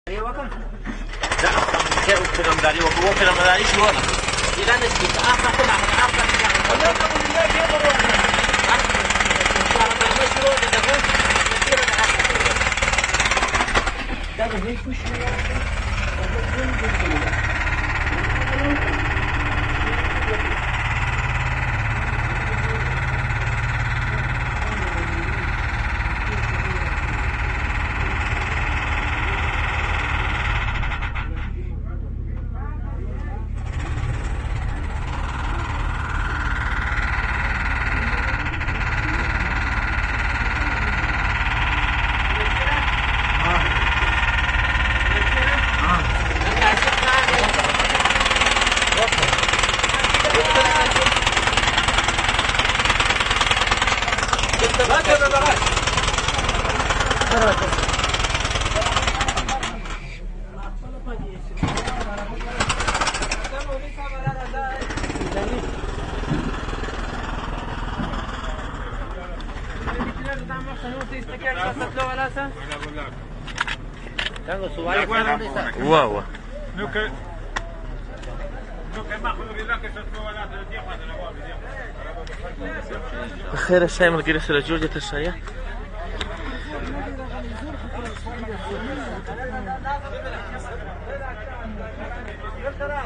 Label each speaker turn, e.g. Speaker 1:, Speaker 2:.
Speaker 1: لا كيف فيلمداري وهو فيلمداري شو هذا؟ إذا نسيت آخر كنا من آخر واو خير الشاي من الجلسة لجوجة الشاي